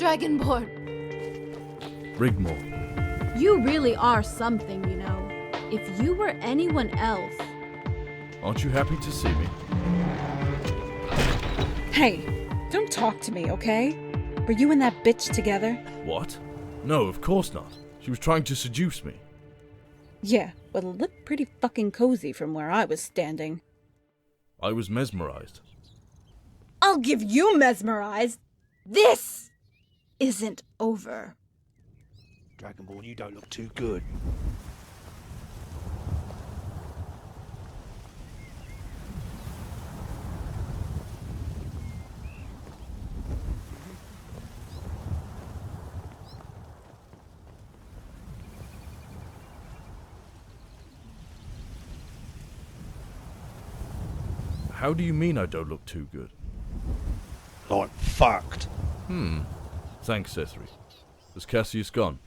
Dragonborn. Rigmor. You really are something, you know. If you were anyone else... Aren't you happy to see me? Hey, don't talk to me, okay? Were you and that bitch together? What? No, of course not. She was trying to seduce me. Yeah, well, it looked pretty fucking cozy from where I was standing. I was mesmerized. I'll give you mesmerized. This isn't over. Dragonborn, you don't look too good. How do you mean I don't look too good? Like fucked. Thanks, Sethius. Has Cassius gone?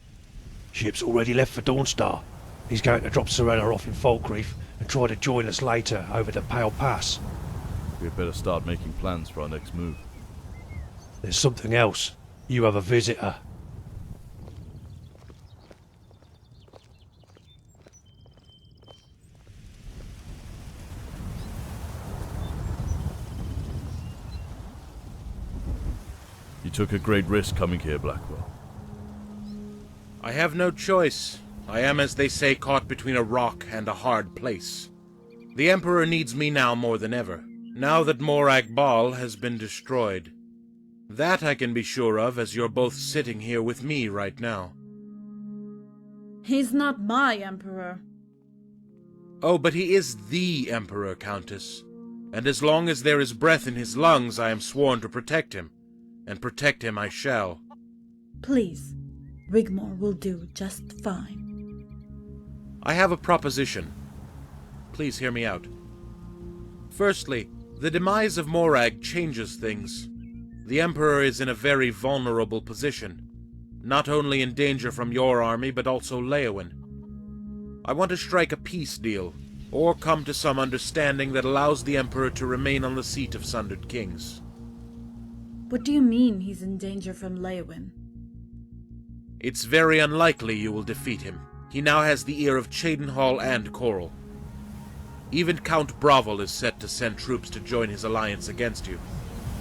Ship's already left for Dawnstar. He's going to drop Sorella off in Falkreath and try to join us later over the Pale Pass. We had better start making plans for our next move. There's something else. You have a visitor. You took a great risk coming here, Blackwell. I have no choice. I am, as they say, caught between a rock and a hard place. The Emperor needs me now more than ever, now that Morag Ball has been destroyed. That I can be sure of, as you're both sitting here with me right now. He's not my emperor. Oh, but he is the Emperor, Countess. And as long as there is breath in his lungs, I am sworn to protect him. And protect him I shall. Please, Rigmor will do just fine. I have a proposition. Please hear me out. Firstly, the demise of Morag changes things. The Emperor is in a very vulnerable position, not only in danger from your army, but also Leowyn. I want to strike a peace deal, or come to some understanding that allows the Emperor to remain on the seat of Sundered Kings. What do you mean he's in danger from Leowyn? It's very unlikely you will defeat him. He now has the ear of Cheydinhal and Coral. Even Count Bravel is set to send troops to join his alliance against you.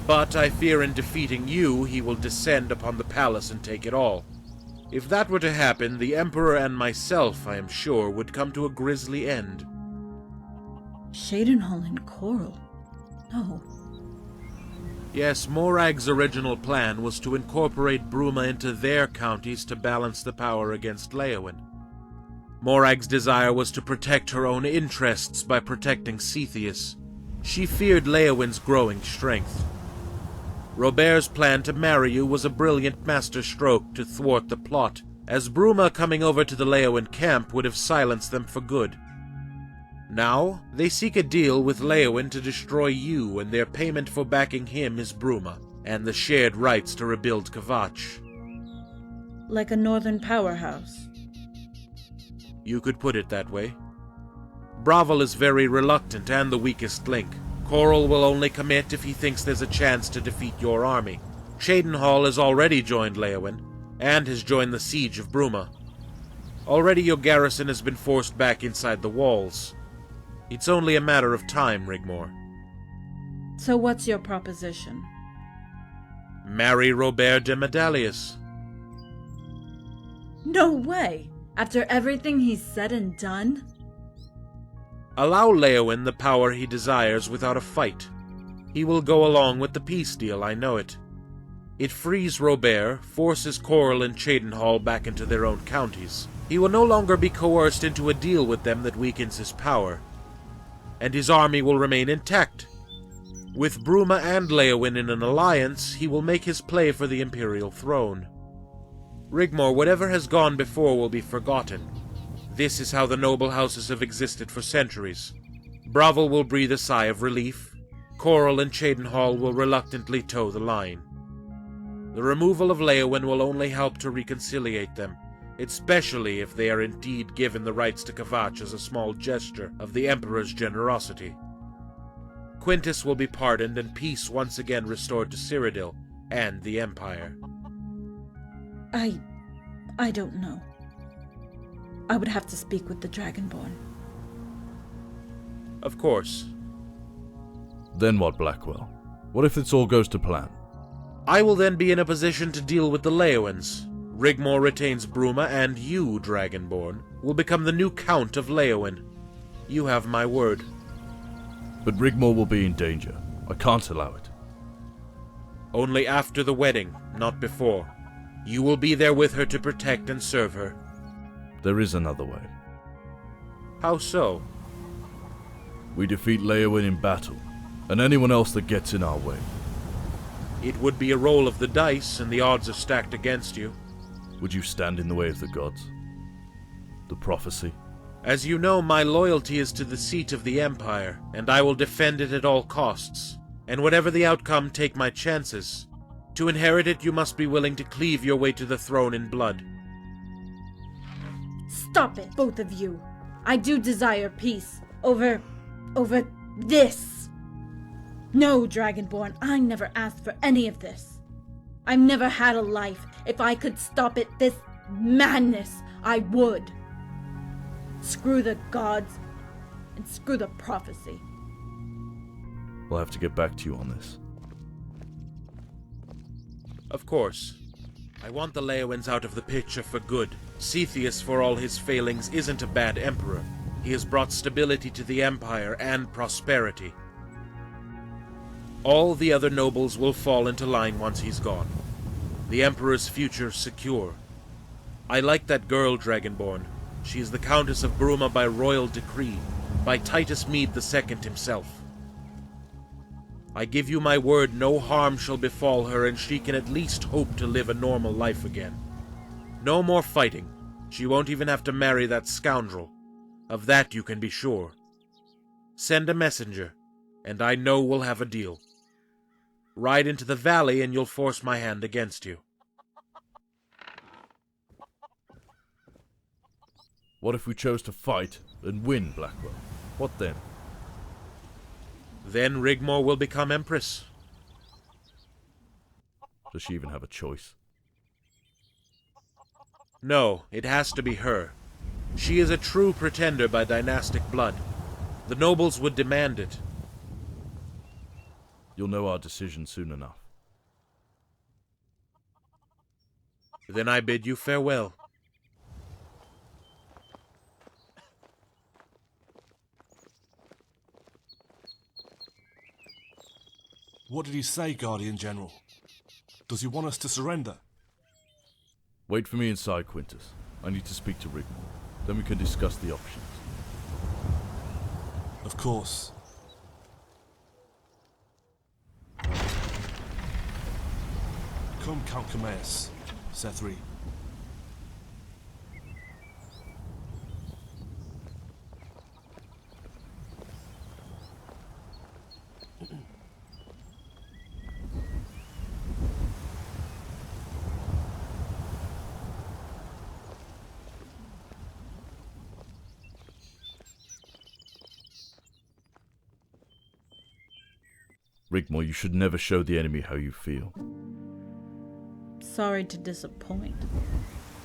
But I fear in defeating you, he will descend upon the palace and take it all. If that were to happen, the Emperor and myself, I am sure, would come to a grisly end. Cheydinhal and Coral? No. Yes, Morag's original plan was to incorporate Bruma into their counties to balance the power against Leowyn. Morag's desire was to protect her own interests by protecting Sethius. She feared Leowyn's growing strength. Robert's plan to marry you was a brilliant masterstroke to thwart the plot, as Bruma coming over to the Leowyn camp would have silenced them for good. Now, they seek a deal with Leowyn to destroy you, and their payment for backing him is Bruma, and the shared rights to rebuild Kvatch. Like a northern powerhouse. You could put it that way. Bravel is very reluctant and the weakest link. Coral will only commit if he thinks there's a chance to defeat your army. Cheydinhal has already joined Leowyn, and has joined the siege of Bruma. Already your garrison has been forced back inside the walls. It's only a matter of time, Rigmor. So what's your proposition? Marry Robert de Medalius. No way! After everything he's said and done? Allow Leowyn the power he desires without a fight. He will go along with the peace deal, I know it. It frees Robert, forces Coral and Cheydinhal back into their own counties. He will no longer be coerced into a deal with them that weakens his power. And his army will remain intact. With Bruma and Leowyn in an alliance, he will make his play for the Imperial throne. Rigmor, whatever has gone before will be forgotten. This is how the noble houses have existed for centuries. Bravel will breathe a sigh of relief. Coral and Cheydinhal will reluctantly toe the line. The removal of Leowyn will only help to reconciliate them, especially if they are indeed given the rights to Kvatch as a small gesture of the Emperor's generosity. Quintus will be pardoned and peace once again restored to Cyrodiil and the Empire. I don't know. I would have to speak with the Dragonborn. Of course. Then what, Blackwell? What if this all goes to plan? I will then be in a position to deal with the Leowins. Rigmor retains Bruma, and you, Dragonborn, will become the new Count of Leowin. You have my word. But Rigmor will be in danger. I can't allow it. Only after the wedding, not before. You will be there with her to protect and serve her. There is another way. How so? We defeat Leowin in battle, and anyone else that gets in our way. It would be a roll of the dice, and the odds are stacked against you. Would you stand in the way of the gods? The prophecy? As you know, my loyalty is to the seat of the Empire, and I will defend it at all costs. And whatever the outcome, take my chances. To inherit it, you must be willing to cleave your way to the throne in blood. Stop it, both of you. I do desire peace over this. No, Dragonborn, I never asked for any of this. I've never had a life. If I could stop it, this madness, I would. Screw the gods, and screw the prophecy. We'll have to get back to you on this. Of course. I want the Leowins out of the picture for good. Sethius, for all his failings, isn't a bad emperor. He has brought stability to the Empire and prosperity. All the other nobles will fall into line once he's gone. The Emperor's future secure. I like that girl, Dragonborn. She is the Countess of Bruma by royal decree, by Titus Mede II himself. I give you my word no harm shall befall her, and she can at least hope to live a normal life again. No more fighting. She won't even have to marry that scoundrel. Of that you can be sure. Send a messenger, and I know we'll have a deal. Ride into the valley and you'll force my hand against you. What if we chose to fight and win, Blackwell? What then? Then Rigmor will become Empress. Does she even have a choice? No, it has to be her. She is a true pretender by dynastic blood. The nobles would demand it. You'll know our decision soon enough. Then I bid you farewell. What did he say, Guardian General? Does he want us to surrender? Wait for me inside, Quintus. I need to speak to Rigmor. Then we can discuss the options. Of course. Come, Count Cameus, Seth III. Rigmor, you should never show the enemy how you feel. Sorry to disappoint.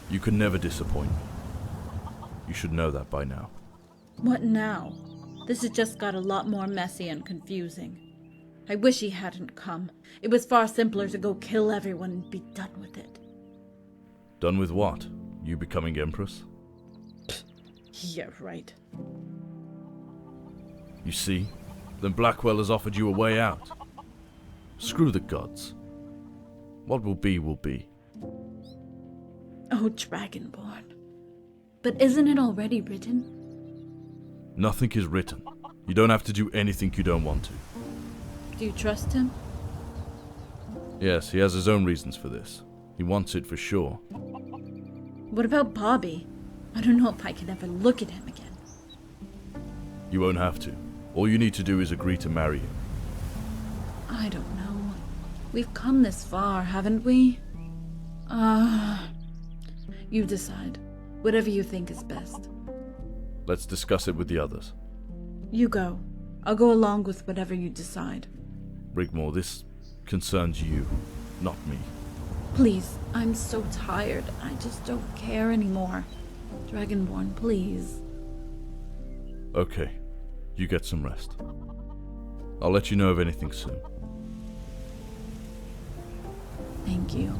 You can never disappoint me. You should know that by now. What now? This has just got a lot more messy and confusing. I wish he hadn't come. It was far simpler to go kill everyone and be done with it. Done with what? You becoming Empress? Yeah, right. You see? Then Blackwell has offered you a way out. Screw the gods. What will be, will be. Oh, Dragonborn. But isn't it already written? Nothing is written. You don't have to do anything you don't want to. Do you trust him? Yes, he has his own reasons for this. He wants it for sure. What about Bobby? I don't know if I can ever look at him again. You won't have to. All you need to do is agree to marry him. I don't know. We've come this far, haven't we? You decide. Whatever you think is best. Let's discuss it with the others. You go. I'll go along with whatever you decide. Rigmor, this concerns you, not me. Please, I'm so tired. I just don't care anymore. Dragonborn, please. Okay, you get some rest. I'll let you know of anything soon. Thank you.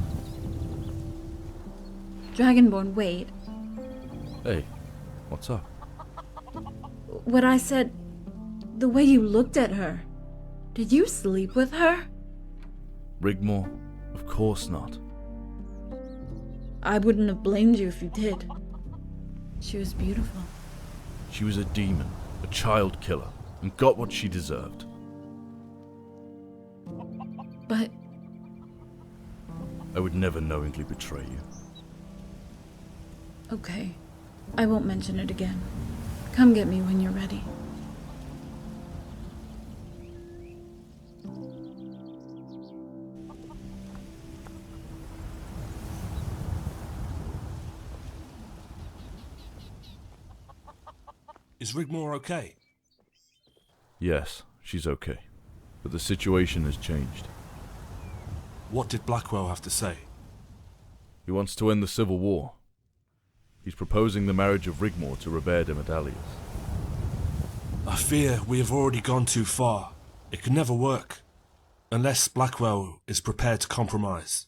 Dragonborn, wait. Hey, what's up? What I said, the way you looked at her. Did you sleep with her? Rigmor? Of course not. I wouldn't have blamed you if you did. She was beautiful. She was a demon, a child killer, and got what she deserved. But I would never knowingly betray you. okay, I won't mention it again. Come get me when you're ready. Is Rigmor okay? Yes, she's okay. But the situation has changed. What did Blackwell have to say? He wants to end the civil war. He's proposing the marriage of Rigmor to Robert de Medallius. I fear we have already gone too far. It could never work. Unless Blackwell is prepared to compromise.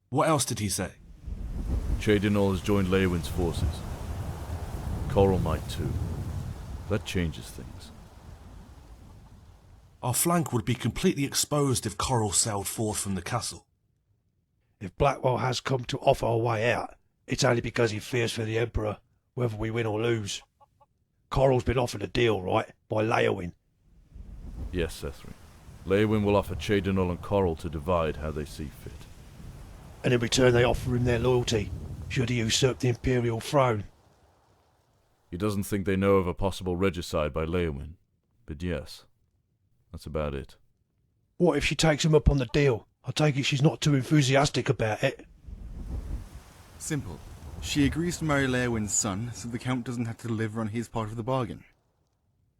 What else did he say? Chédenol has joined Léowyn's forces. Coral might too. That changes things. Our flank would be completely exposed if Coral sailed forth from the castle. If Blackwell has come to offer a way out, it's only because he fears for the Emperor, whether we win or lose. Coral's been offered a deal, right, by Léowyn. Yes, Sethri. Léowyn will offer Chédenol and Coral to divide how they see fit. And in return they offer him their loyalty, should he usurp the Imperial throne. He doesn't think they know of a possible regicide by Léowyn. But yes, that's about it. What if she takes him up on the deal? I take it she's not too enthusiastic about it. Simple. She agrees to marry Léowyn's son, so the Count doesn't have to deliver on his part of the bargain.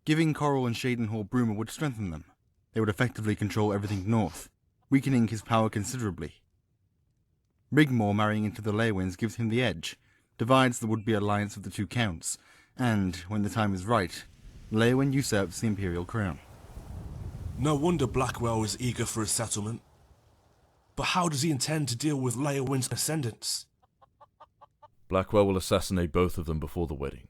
Giving Coral and Chédenhal Bruma would strengthen them. They would effectively control everything north, weakening his power considerably. Rigmor marrying into the Léowyns gives him the edge, divides the would-be alliance of the two counts, and, when the time is right, Léowyn usurps the imperial crown. No wonder Blackwell is eager for a settlement. But how does he intend to deal with Léowyn's ascendants? Blackwell will assassinate both of them before the wedding.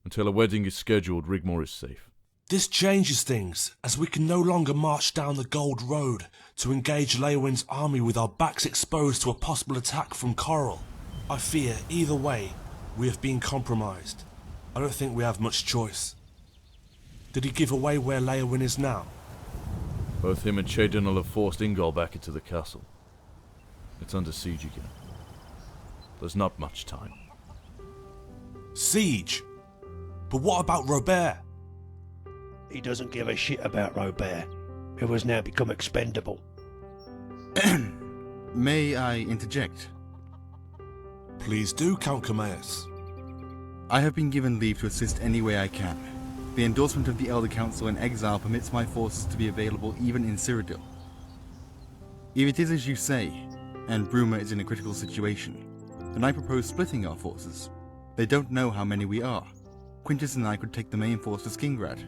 Until a wedding is scheduled, Rigmor is safe. This changes things, as we can no longer march down the Gold Road to engage Léowyn's army with our backs exposed to a possible attack from Coral. I fear, either way, we have been compromised. I don't think we have much choice. Did he give away where Léowyn is now? Both him and Chédenol have forced Ingol back into the castle. It's under siege again. There's not much time. Siege? But what about Robert? He doesn't give a shit about Robert, who has now become expendable. May I interject? Please do, Count Comaeus. I have been given leave to assist any way I can. The endorsement of the Elder Council in exile permits my forces to be available even in Cyrodiil. If it is as you say, and Bruma is in a critical situation, then I propose splitting our forces. They don't know how many we are. Quintus and I could take the main force to Skingrad.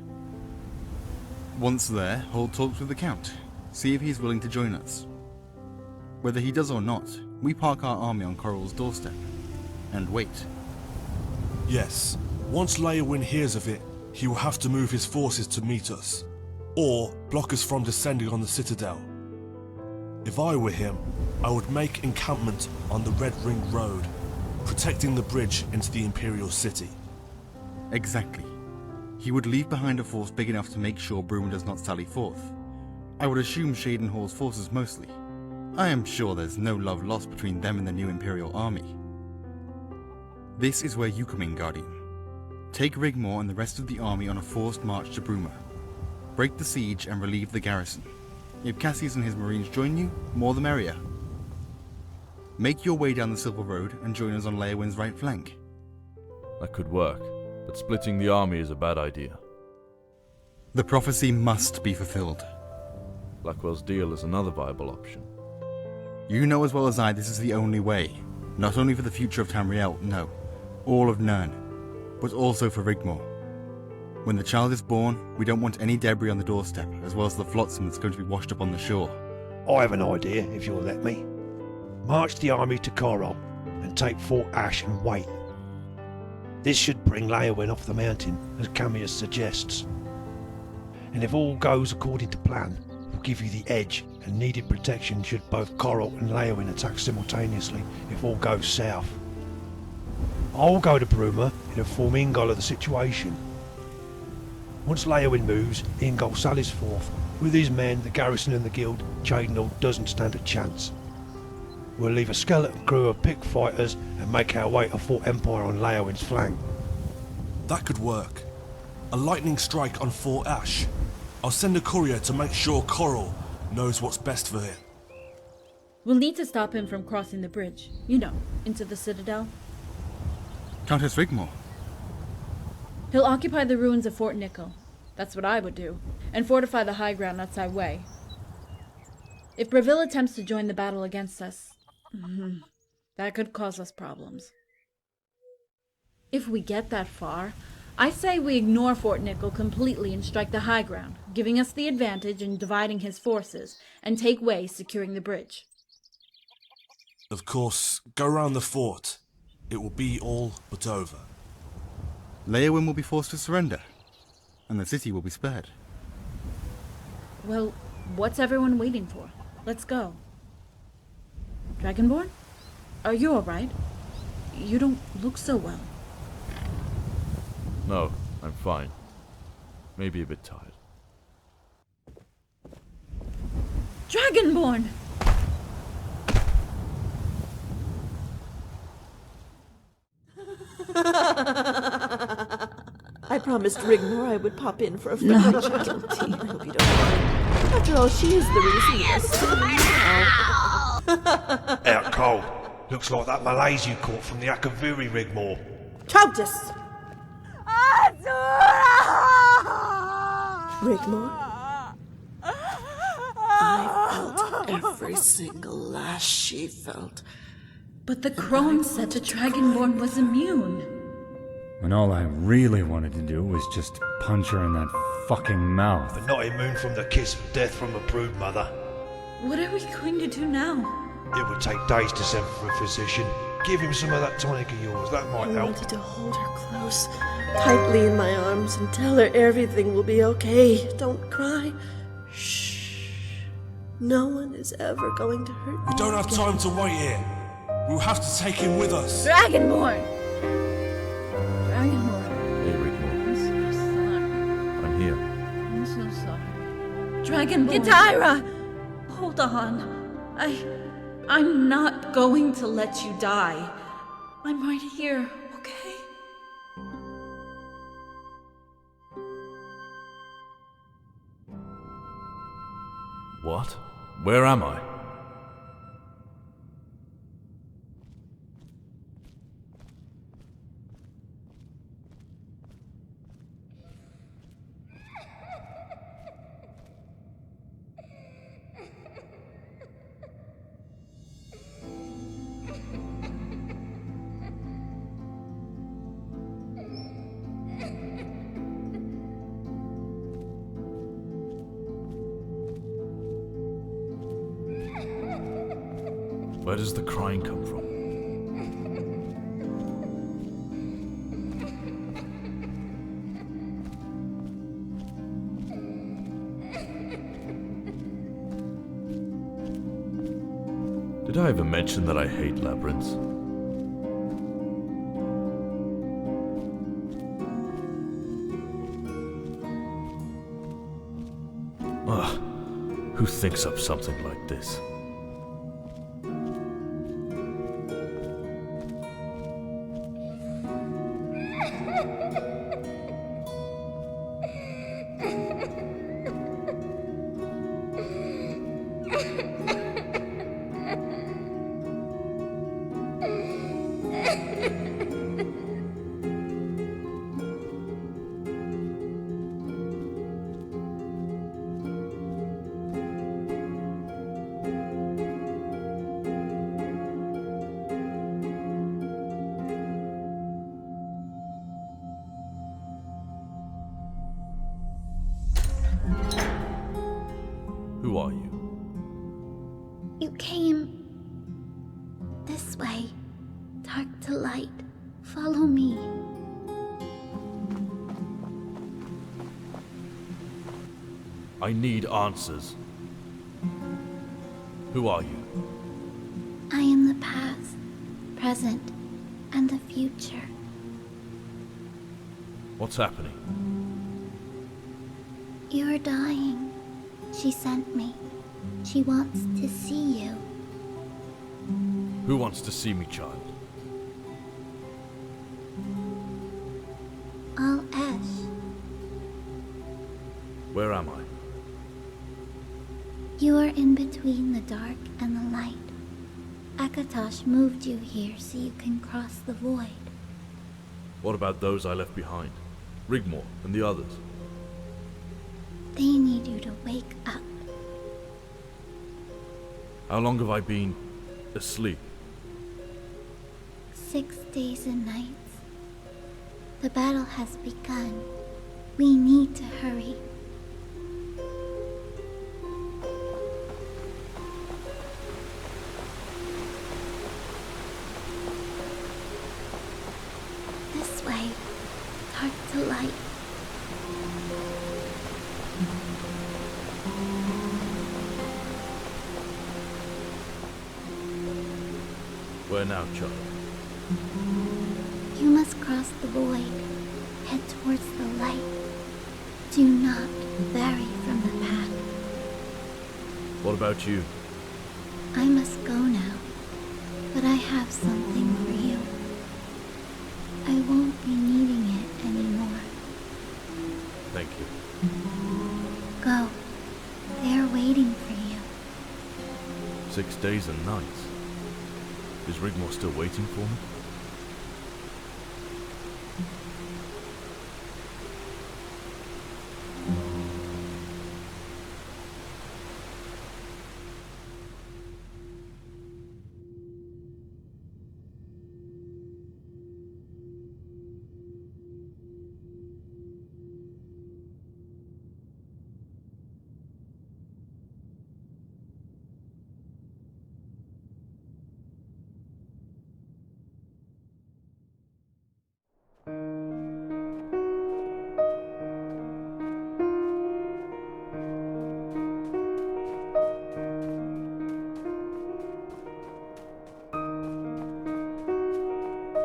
Once there, hold talks with the Count, see if he's willing to join us. Whether he does or not, we park our army on Coral's doorstep, and wait. Yes, once Léowyn hears of it, he will have to move his forces to meet us, or block us from descending on the citadel. If I were him, I would make encampment on the Red Ring Road, protecting the bridge into the Imperial City. Exactly. He would leave behind a force big enough to make sure Bruma does not sally forth. I would assume Chédenhal's forces mostly. I am sure there's no love lost between them and the new Imperial army. This is where you come in, Guardian. Take Rigmor and the rest of the army on a forced march to Bruma. Break the siege and relieve the garrison. If Cassius and his marines join you, more the merrier. Make your way down the Silver Road and join us on Léowyn's right flank. That could work, but splitting the army is a bad idea. The prophecy must be fulfilled. Blackwell's deal is another viable option. You know as well as I this is the only way. Not only for the future of Tamriel, no, all of Nirn, but also for Rigmor. When the child is born, we don't want any debris on the doorstep, as well as the flotsam that's going to be washed up on the shore. I have an idea, if you'll let me. March the army to Corral and take Fort Ash and wait. This should bring Leowyn off the mountain, as Camius suggests. And if all goes according to plan, we'll give you the edge and needed protection should both Corral and Leowyn attack simultaneously if all goes south. I'll go to Bruma and inform Ingol of the situation. Once Leowyn moves, Ingol sallies forth. With his men, the garrison and the guild, Cyrodiil doesn't stand a chance. We'll leave a skeleton crew of picked fighters and make our way to Fort Empire on Leowyn's flank. That could work. A lightning strike on Fort Ash. I'll send a courier to make sure Corral knows what's best for him. We'll need to stop him from crossing the bridge. You know, into the Citadel. Countess Rigmor. He'll occupy the ruins of Fort Nickel. That's what I would do. And fortify the high ground outside Way. If Breville attempts to join the battle against us, that could cause us problems. If we get that far, I say we ignore Fort Nickel completely and strike the high ground, giving us the advantage in dividing his forces, and take Way securing the bridge. Of course, go round the fort. It will be all but over. Leowyn will be forced to surrender, and the city will be spared. Well, what's everyone waiting for? Let's go. Dragonborn? Are you alright? You don't look so well. No, I'm fine. Maybe a bit tired. Dragonborn! I promised Rigmor I would pop in for a friendly chicken tea. I hope you don't mind. After all, she is the reason you're still now. Out cold. Looks like that malaise you caught from the Akaviri, Rigmor. Countess! Rigmor? I felt every single lash she felt. But the crone said the Dragonborn was immune. When all I really wanted to do was just punch her in that fucking mouth. But not immune from the kiss of death from a brood mother. What are we going to do now? It would take days to send for a physician. Give him some of that tonic of yours, that might I help. wanted to hold her close, tightly in my arms, and tell her everything will be okay. Don't cry. Shh. No one is ever going to hurt you. We don't have time to wait here. We'll have to take him with us. Dragonborn! Dragonborn. Hey, Rigmor. I'm so sorry. I'm here. I'm so sorry. Dragonborn! Yadira! Hold on. I'm not going to let you die. I'm right here, okay? What? Where am I? Where does the crying come from? Did I ever mention that I hate labyrinths? Ugh, who thinks up something like this? Who are you? You came this way, dark to light. Follow me. I need answers. Who are you? I am the past, present, and the future. What's happening? You are dying. She sent me. She wants to see you. Who wants to see me, child? All Ash. Where am I? You are in between the dark and the light. Akatosh moved you here so you can cross the void. What about those I left behind? Rigmor and the others? They need you to wake up. How long have I been asleep? 6 days and nights. The battle has begun. We need to hurry. This way, dark to light. Where now, child? You must cross the void. Head towards the light. Do not vary from the path. What about you? I must go now, but I have something for you. I won't be needing it anymore. Thank you. Go. They are waiting for you. 6 days and nights. Is Rigmor still waiting for me?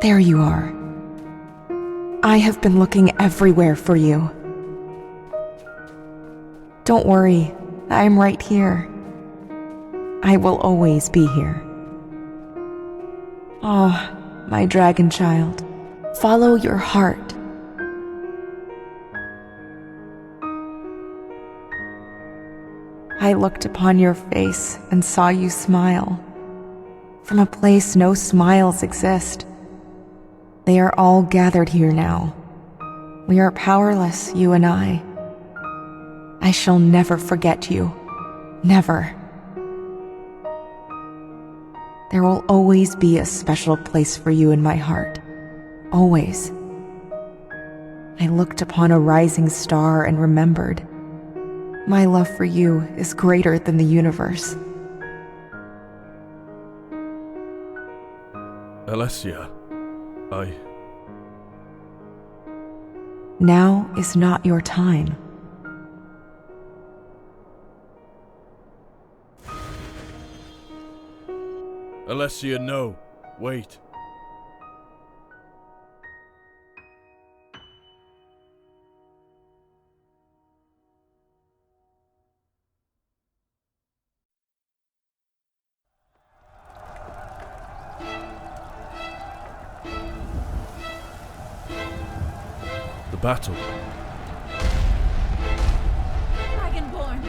There you are. I have been looking everywhere for you. Don't worry, I'm right here. I will always be here. Ah, my dragon child, follow your heart. I looked upon your face and saw you smile. From a place no smiles exist. They are all gathered here now. We are powerless, you and I. I shall never forget you. Never. There will always be a special place for you in my heart. Always. I looked upon a rising star and remembered. My love for you is greater than the universe. Alessia, Now is not your time. Alessia, no. Wait. The battle. Dragonborn!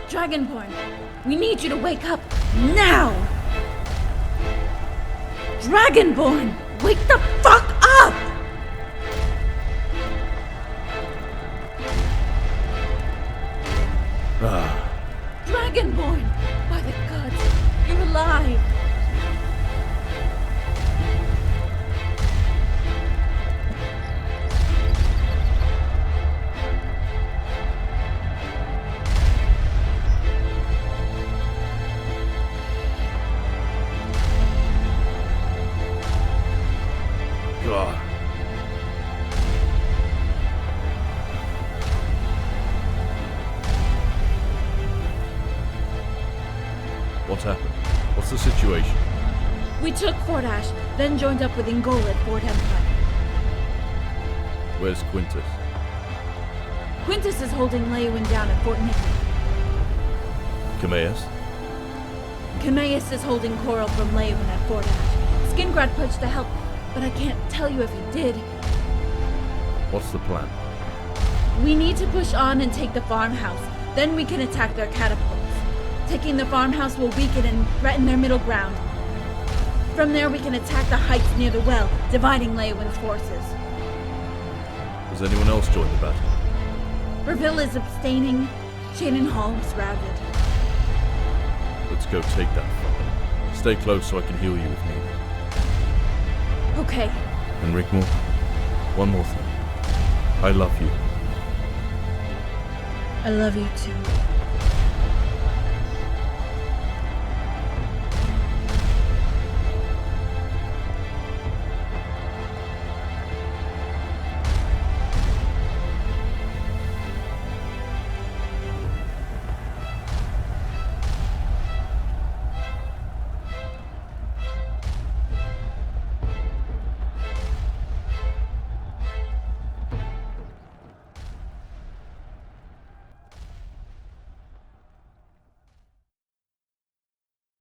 Dragonborn! We need you to wake up now! Dragonborn! Wake the fuck up! Dragonborn! By the gods, you're alive! What happened? What's the situation? We took Fort Ash, then joined up with Jingle at Fort Empire. Where's Quintus? Quintus is holding Leywin down at Fort Nickel. Cameus? Cameus is holding Coral from Leywin at Fort Ash. Skingrad pushed to help, but I can't tell you if he did. What's the plan? We need to push on and take the farmhouse. Then we can attack their catapults. Taking the farmhouse will weaken and threaten their middle ground. From there we can attack the heights near the well, dividing Leywin's forces. Does anyone else join the battle? Breville is abstaining. Shannon Hall is routed. Let's go take that fight. Stay close so I can heal you if needed. Okay. And Rigmor, one more thing. I love you. I love you too.